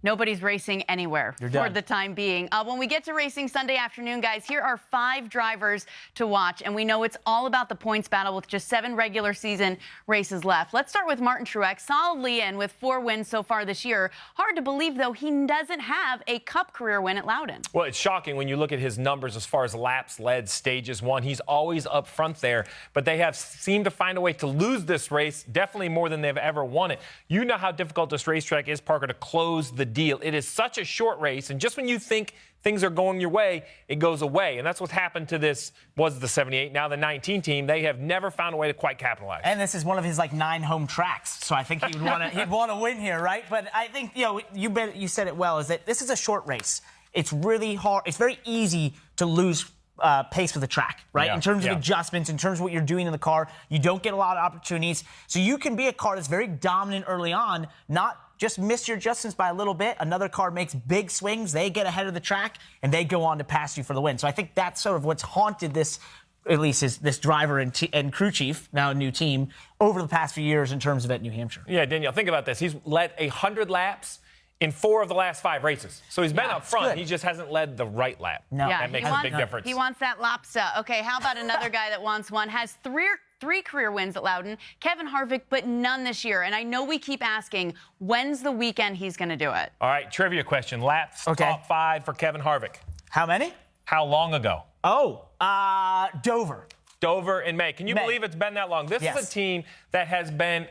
Nobody's racing anywhere for the time being. When we get to racing Sunday afternoon, guys, here are 5 drivers to watch. And we know it's all about the points battle with just 7 regular season races left. Let's start with Martin Truex, solidly in with 4 wins so far this year. Hard to believe, though, he doesn't have a Cup career win at Loudon. Well, it's shocking when you look at his numbers as far as laps led, stages won. He's always up front there. But they have seemed to find a way to lose this race, definitely more than they've ever won it. You know how difficult this racetrack is, Parker, to close the deal. It is such a short race, and just when you think things are going your way, it goes away. And that's what's happened to this, was the 78, now the 19 team. They have never found a way to quite capitalize. And this is one of his, 9 home tracks, so I think he'd want to win here, right? But I think, you said it well, is that this is a short race. It's really hard. It's very easy to lose pace with the track, right? In terms of adjustments, in terms of what you're doing in the car, you don't get a lot of opportunities. So you can be a car that's very dominant early on, not just miss your adjustments by a little bit. Another car makes big swings. They get ahead of the track, and they go on to pass you for the win. So I think that's sort of what's haunted this, at least is this driver and crew chief, now a new team, over the past few years in terms of at New Hampshire. Yeah, Danielle, think about this. He's led 100 laps in 4 of the last 5 races. So he's been up front. Good. He just hasn't led the right lap. No. Yeah, that makes a big difference. He wants that lapsa. Okay, how about another guy that wants one, has 3 career wins at Loudon, Kevin Harvick, but none this year. And I know we keep asking, when's the weekend he's going to do it? All right, trivia question. Laps, top 5 for Kevin Harvick. How many? How long ago? Oh, Dover. Dover in May. Can you believe it's been that long? This is a team that has been,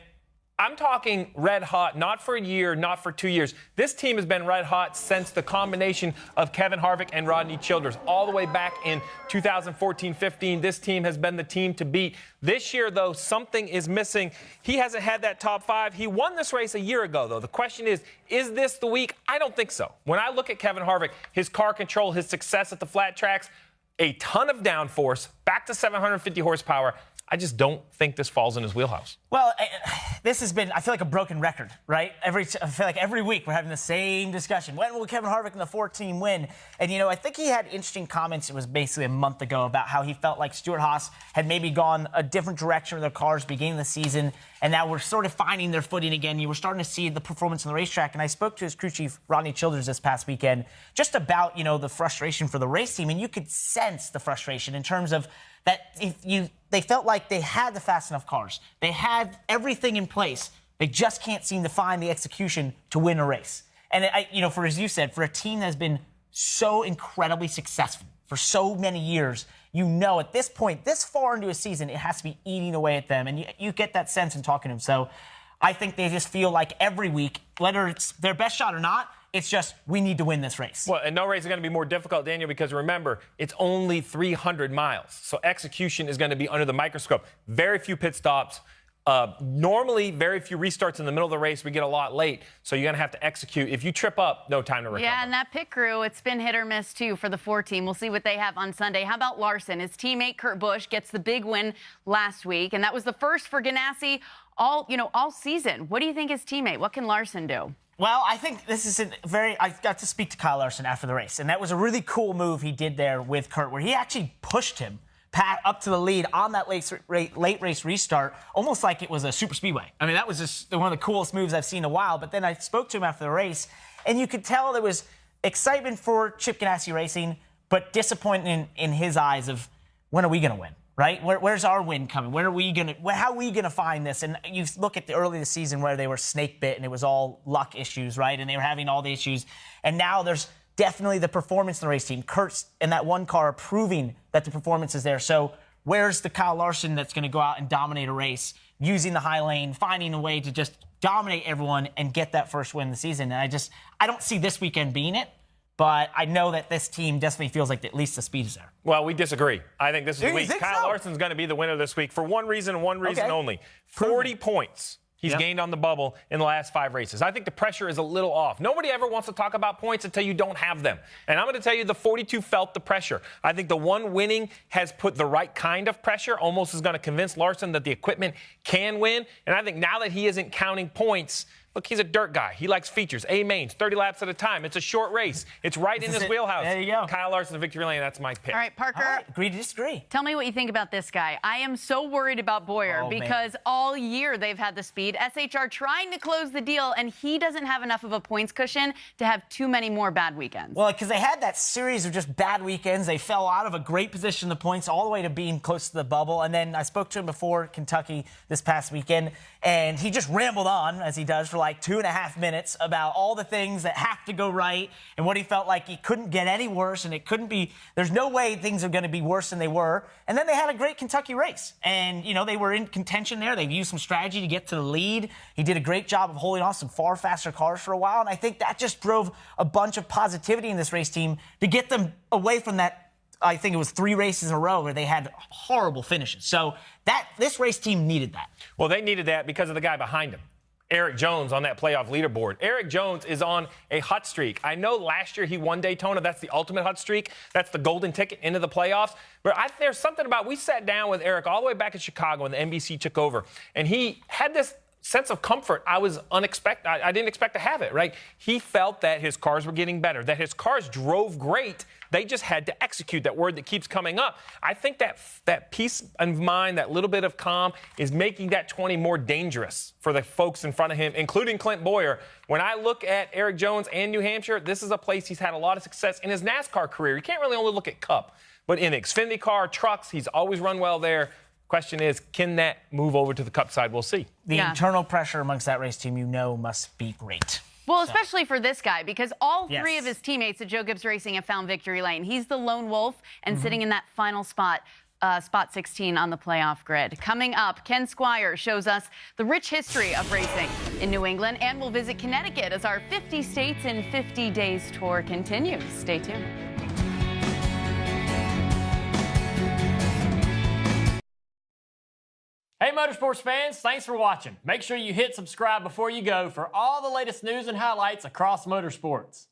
I'm talking red hot, not for a year, not for 2 years. This team has been red hot since the combination of Kevin Harvick and Rodney Childers. All the way back in 2014-15, this team has been the team to beat. This year, though, something is missing. He hasn't had that top 5. He won this race a year ago, though. The question is this the week? I don't think so. When I look at Kevin Harvick, his car control, his success at the flat tracks, a ton of downforce, back to 750 horsepower, I just don't think this falls in his wheelhouse. Well, this has been, I feel like, a broken record, right? I feel like every week we're having the same discussion. When will Kevin Harvick and the 14 win? And, I think he had interesting comments, it was basically a month ago, about how he felt like Stewart Haas had maybe gone a different direction with their cars beginning of the season, and now we're sort of finding their footing again. You were starting to see the performance on the racetrack, and I spoke to his crew chief, Rodney Childers, this past weekend, just about, the frustration for the race team, and you could sense the frustration in terms of that they felt like they had the fast enough cars. They had everything in place. They just can't seem to find the execution to win a race. And, for, as you said, for a team that has been so incredibly successful for so many years, at this point, this far into a season, it has to be eating away at them. And you get that sense in talking to them. So I think they just feel like every week, whether it's their best shot or not, it's just, we need to win this race. Well, and no race is going to be more difficult, Daniel, because remember, it's only 300 miles. So execution is going to be under the microscope. Very few pit stops. Normally, very few restarts in the middle of the race. We get a lot late, so you're going to have to execute. If you trip up, no time to recover. Yeah, and that pit crew, it's been hit or miss, too, for the 4 team. We'll see what they have on Sunday. How about Larson? His teammate, Kurt Busch, gets the big win last week, and that was the first for Ganassi all season. What do you think his teammate? What can Larson do? Well, I think this is I got to speak to Kyle Larson after the race, and that was a really cool move he did there with Kurt, where he actually pushed him up to the lead on that late race restart, almost like it was a super speedway. I mean, that was just one of the coolest moves I've seen in a while. But then I spoke to him after the race, and you could tell there was excitement for Chip Ganassi Racing, but disappointment in his eyes of, when are we going to win? Right? Where's our win coming? How are we gonna find this? And you look at the early of the season where they were snake bit and it was all luck issues, right? And they were having all the issues. And now there's definitely the performance in the race team. Kurt's in that one car proving that the performance is there. So where's the Kyle Larson that's gonna go out and dominate a race, using the high lane, finding a way to just dominate everyone and get that first win of the season? And I don't see this weekend being it. But I know that this team definitely feels like at least the speed is there. Well, we disagree. I think this is the week. Kyle Larson's going to be the winner this week for one reason and one reason only. 40 points he's gained on the bubble in the last 5 races. I think the pressure is a little off. Nobody ever wants to talk about points until you don't have them. And I'm going to tell you, the 42 felt the pressure. I think the one winning has put the right kind of pressure, almost is going to convince Larson that the equipment can win. And I think now that he isn't counting points, Look, he's a dirt guy. He likes features, A-mains, 30 laps at a time. It's a short race. It's right in his wheelhouse. There you go. Kyle Larson, victory lane. That's my pick. All right, Parker. All right, agree to disagree. Tell me what you think about this guy. I am so worried about Bowyer because all year they've had the speed. SHR trying to close the deal, and he doesn't have enough of a points cushion to have too many more bad weekends. Well, because they had that series of just bad weekends. They fell out of a great position in the points all the way to being close to the bubble. And then I spoke to him before Kentucky this past weekend, and he just rambled on, as he does, for like 2.5 minutes about all the things that have to go right and what he felt like he couldn't get any worse, and it couldn't be, there's no way things are going to be worse than they were. And then they had a great Kentucky race. And, you know, they were in contention there. They used some strategy to get to the lead. He did a great job of holding off some far faster cars for a while. And I think that just drove a bunch of positivity in this race team to get them away from that. I think it was 3 races in a row where they had horrible finishes. So this race team needed that. Well, they needed that because of the guy behind him, Erik Jones, on that playoff leaderboard. Erik Jones is on a hot streak. I know last year he won Daytona. That's the ultimate hot streak. That's the golden ticket into the playoffs. But there's something about, we sat down with Erik all the way back in Chicago when the NBC took over, and he had this sense of comfort I didn't expect to have it, right? He felt that his cars were getting better, that his cars drove great. They just had to execute, that word that keeps coming up. I think that peace of mind, that little bit of calm, is making that 20 more dangerous for the folks in front of him, including Clint Bowyer. When I look at Erik Jones and New Hampshire, this is a place he's had a lot of success in his NASCAR career. You can't really only look at Cup, but in Xfinity car, trucks, he's always run well there. Question is, can that move over to the Cup side? We'll see. The internal pressure amongst that race team, must be great. Well, especially for this guy, because all 3 of his teammates at Joe Gibbs Racing have found victory lane. He's the lone wolf and sitting in that final spot, spot 16 on the playoff grid. Coming up, Ken Squire shows us the rich history of racing in New England, and we'll visit Connecticut as our 50 States in 50 Days tour continues. Stay tuned. Hey Motorsports fans, thanks for watching. Make sure you hit subscribe before you go for all the latest news and highlights across motorsports.